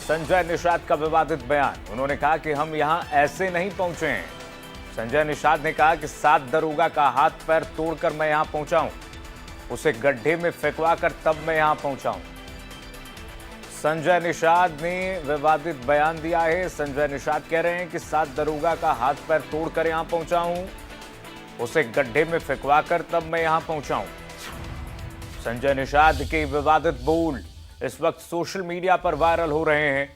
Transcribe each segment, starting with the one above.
संजय निषाद का विवादित बयान। उन्होंने कहा कि हम यहां ऐसे नहीं पहुंचे हैं। संजय निषाद ने कहा कि 7 दरोगा का हाथ पैर तोड़कर मैं यहां पहुंचा हूं, उसे गड्ढे में फेंकवा कर तब मैं यहां पहुंचा हूं। संजय निषाद ने विवादित बयान दिया है। संजय निषाद कह रहे हैं कि 7 दरोगा का हाथ पैर तोड़कर यहां पहुंचा हूं, उसे गड्ढे में फेंकवा कर तब मैं यहां पहुंचा हूं। संजय निषाद के विवादित बोल इस वक्त सोशल मीडिया पर वायरल हो रहे हैं।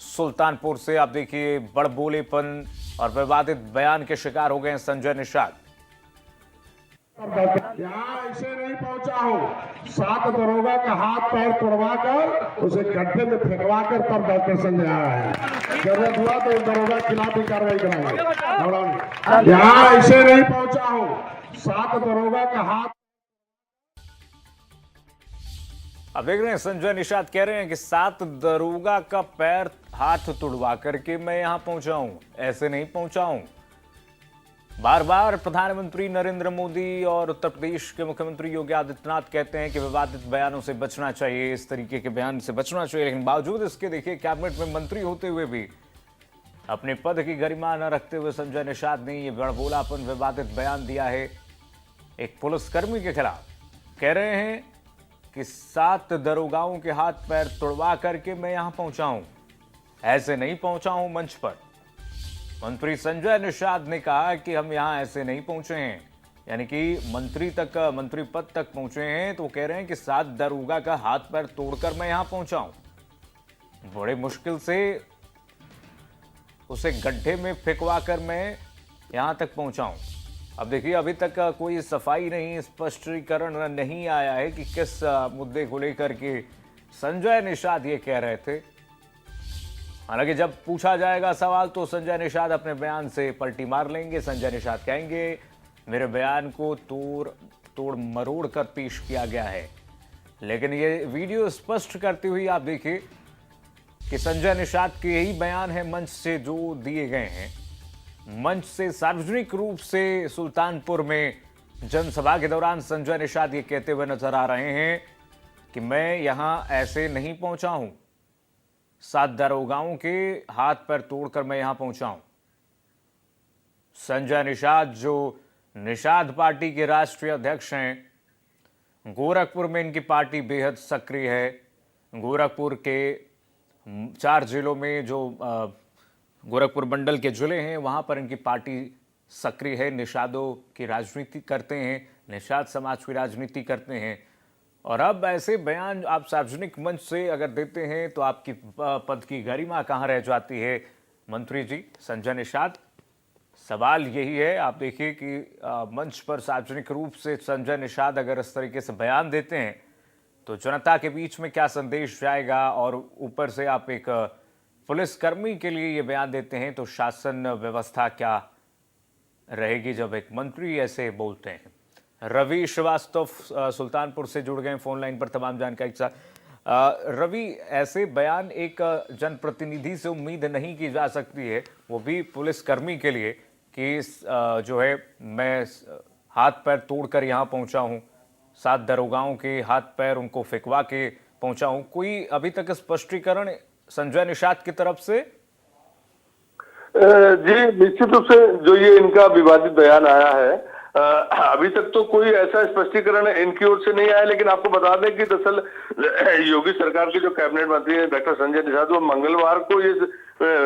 सुल्तानपुर से आप देखिए बड़बोलेपन और विवादित बयान के शिकार हो गए हैं संजय निषाद। यहाँ ऐसे नहीं पहुंचा हूँ, 7 दरोगा का हाथ पैर तोड़वा कर उसे गड्ढे में फेंकवा कर तब डॉक्टर संजय आया है। जरूरत हुआ तो दरोगा के खिलाफ भी कार्रवाई कराएंगे। यहाँ ऐसे नहीं पहुंचा हूँ, 7 दरोगा का हाथ। अब देख रहे हैं संजय निषाद कह रहे हैं कि 7 दरोगा का पैर हाथ तुड़वा करके मैं यहां पहुंचा हूं, ऐसे नहीं पहुंचा हूं। बार बार प्रधानमंत्री नरेंद्र मोदी और उत्तर प्रदेश के मुख्यमंत्री योगी आदित्यनाथ कहते हैं कि विवादित बयानों से बचना चाहिए, इस तरीके के बयान से बचना चाहिए, लेकिन बावजूद इसके देखिए कैबिनेट में मंत्री होते हुए भी अपने पद की गरिमा न रखते हुए संजय निषाद ने यह बड़बोलापन विवादित बयान दिया है एक पुलिसकर्मी के खिलाफ। कह रहे हैं कि 7 दरोगाओं के हाथ पैर तोड़वा करके मैं यहां पहुंचा हूं, ऐसे नहीं पहुंचा हूं मंच पर। मंत्री संजय निषाद ने कहा कि हम यहां ऐसे नहीं पहुंचे हैं, यानी कि मंत्री पद तक पहुंचे हैं, तो कह रहे हैं कि 7 दरोगा का हाथ पैर तोड़कर मैं यहां पहुंचा हूं, बड़े मुश्किल से उसे गड्ढे में फेंकवा कर मैं यहां तक पहुंचा हूं। अब देखिए अभी तक कोई सफाई नहीं, स्पष्टीकरण नहीं आया है कि किस मुद्दे को लेकर के संजय निषाद ये कह रहे थे। हालांकि जब पूछा जाएगा सवाल तो संजय निषाद अपने बयान से पलटी मार लेंगे। संजय निषाद कहेंगे मेरे बयान को तोड़ मरोड़ कर पेश किया गया है, लेकिन ये वीडियो स्पष्ट करती हुई आप देखिए कि संजय निषाद के यही बयान है मंच से जो दिए गए हैं। मंच से सार्वजनिक रूप से सुल्तानपुर में जनसभा के दौरान संजय निषाद ये कहते हुए नजर आ रहे हैं कि मैं यहां ऐसे नहीं पहुंचा हूं, 7 दरोगाओं के हाथ पैर तोड़कर मैं यहां पहुंचा हूं। संजय निषाद जो निषाद पार्टी के राष्ट्रीय अध्यक्ष हैं, गोरखपुर में इनकी पार्टी बेहद सक्रिय है। गोरखपुर के 4 जिलों में जो गोरखपुर मंडल के जिले हैं वहां पर इनकी पार्टी सक्रिय है, निषादों की राजनीति करते हैं, निषाद समाज की राजनीति करते हैं। और अब ऐसे बयान आप सार्वजनिक मंच से अगर देते हैं तो आपकी पद की गरिमा कहां रह जाती है मंत्री जी संजय निषाद। सवाल यही है, आप देखिए कि मंच पर सार्वजनिक रूप से संजय निषाद अगर इस तरीके से बयान देते हैं तो जनता के बीच में क्या संदेश जाएगा, और ऊपर से आप एक पुलिसकर्मी के लिए ये बयान देते हैं तो शासन व्यवस्था क्या रहेगी जब एक मंत्री ऐसे बोलते हैं। रवि श्रीवास्तव सुल्तानपुर से जुड़ गए फोन लाइन पर तमाम जानकारी के साथ। रवि, ऐसे बयान एक जनप्रतिनिधि से उम्मीद नहीं की जा सकती है, वो भी पुलिसकर्मी के लिए, कि जो है मैं हाथ पैर तोड़कर यहाँ पहुँचा हूँ, 7 दरोगाओं के हाथ पैर उनको फेंकवा के पहुँचा हूँ। कोई अभी तक स्पष्टीकरण संजय निषाद की तरफ से? जी निश्चित रूप से जो ये इनका विवादित बयान आया है, अभी तक तो कोई ऐसा स्पष्टीकरण इनकी ओर से नहीं आया, लेकिन आपको बता दें कि दरअसल योगी सरकार के जो कैबिनेट मंत्री हैं डॉक्टर संजय निषाद, वो मंगलवार को ये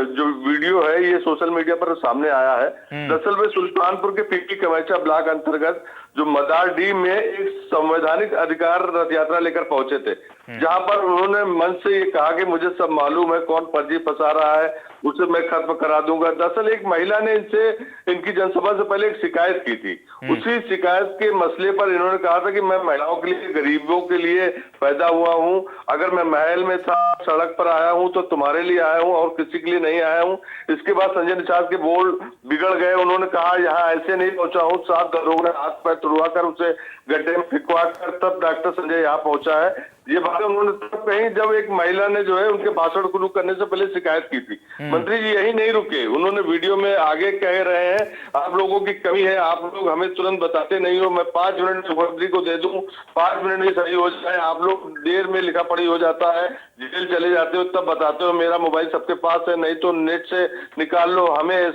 जो वीडियो है ये सोशल मीडिया पर सामने आया है। दरअसल वे सुल्तानपुर के पीपी कमैचा ब्लॉक अंतर्गत जो मदारडीह में एक संवैधानिक अधिकार रथ यात्रा लेकर पहुंचे थे, जहां पर उन्होंने मंच से ये कहा कि मुझे सब मालूम है, कौन फर्जी फंसा रहा है उसे मैं खत्म करा दूंगा। दरअसल एक महिला ने इनसे इनकी जनसभा से पहले एक शिकायत की थी। उसी शिकायत के मसले पर इन्होंने कहा था कि मैं महिलाओं के लिए, गरीबों के लिए पैदा हुआ हूं, अगर मैं महल में था, सड़क पर आया हूं तो तुम्हारे लिए आया हूं और किसी के लिए नहीं आया हूं। इसके बाद संजय निषाद के बोल बिगड़ गए। उन्होंने कहा यहाँ ऐसे नहीं पहुंचा हूं, 7 दरोगा ने हाथ पैर तुड़वा कर उसे गड्ढे में फेंकवा कर तब डॉक्टर संजय यहाँ पहुंचा है। ये बातें उन्होंने तब कही जब एक महिला ने जो है उनके भाषण शुरू करने से पहले शिकायत की थी। मंत्री जी यही नहीं रुके, उन्होंने वीडियो में आगे कह रहे हैं आप लोगों की कमी है, आप लोग हमें तुरंत बताते नहीं हो, मैं 5 मिनट मुख्यमंत्री को दे दूं, 5 मिनट में सही हो जाए, आप लोग देर में लिखा पढ़ी हो जाता है, जेल चले जाते हो तब बताते हो, मेरा मोबाइल सबके पास है, नहीं तो नेट से निकाल लो, हमें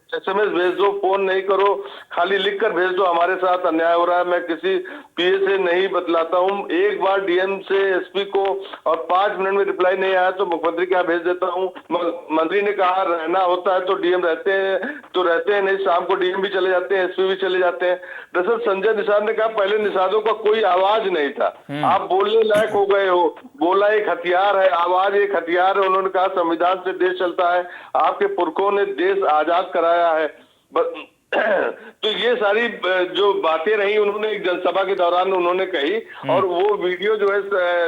SMS भेज दो, फोन नहीं करो, खाली लिख कर भेज दो, हमारे साथ अन्याय हो रहा है, मैं किसी PA से नहीं बतलाता हूँ, एक बार DM से SP को और 5 मिनट में रिप्लाई नहीं आया तो मुख्यमंत्री क्या भेज देता हूँ। मंत्री ने कहा रहना होता है तो DM रहते हैं, नहीं शाम को DM भी चले जाते हैं, SP भी चले जाते हैं। दरअसल संजय निषाद ने कहा पहले निषादों का कोई आवाज नहीं था, आप बोलने लायक हो गए हो, बोला एक हथियार है, आवाज एक हथियार है। उन्होंने कहा संविधान से देश चलता है, आपके पुरखों ने देश आजाद कराया है। तो ये सारी जो बातें रही उन्होंने एक जनसभा के दौरान उन्होंने कही और वो वीडियो जो है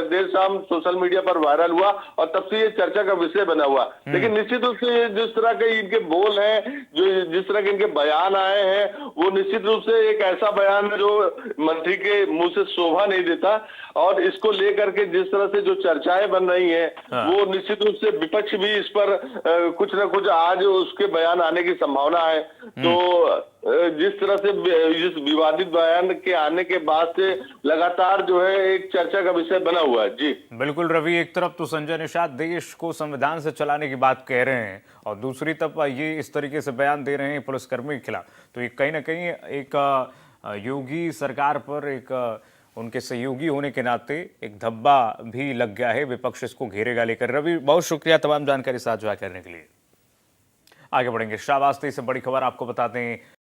देर शाम सोशल मीडिया पर वायरल हुआ और तब से ये चर्चा का विषय बना हुआ। लेकिन निश्चित रूप से जिस तरह के इनके बोल हैं, जो जिस तरह के इनके बयान आए हैं, वो निश्चित रूप से एक ऐसा बयान है जो मंत्री के मुंह से शोभा नहीं देता और इसको लेकर के जिस तरह से जो चर्चाएं बन रही हैं वो निश्चित रूप से विपक्ष भी इस पर कुछ न कुछ आज उसके बयान आने की संभावना है। तो जिस तरह से इस विवादित बयान के आने के बाद से लगातार जो है एक चर्चा का विषय बना हुआ है। जी बिल्कुल रवि, एक तरफ तो संजय निषाद देश को संविधान से चलाने की बात कह रहे हैं और दूसरी तरफ ये इस तरीके से बयान दे रहे हैं पुलिसकर्मी के खिलाफ, तो ये कहीं ना कहीं एक योगी सरकार पर एक उनके सहयोगी होने के नाते एक धब्बा भी लग गया है, विपक्ष इसको घेरेगा लेकर। रवि बहुत शुक्रिया तमाम जानकारी साझा करने के लिए। आगे बढ़ेंगे, शाहबाज से बड़ी खबर आपको बताते हैं।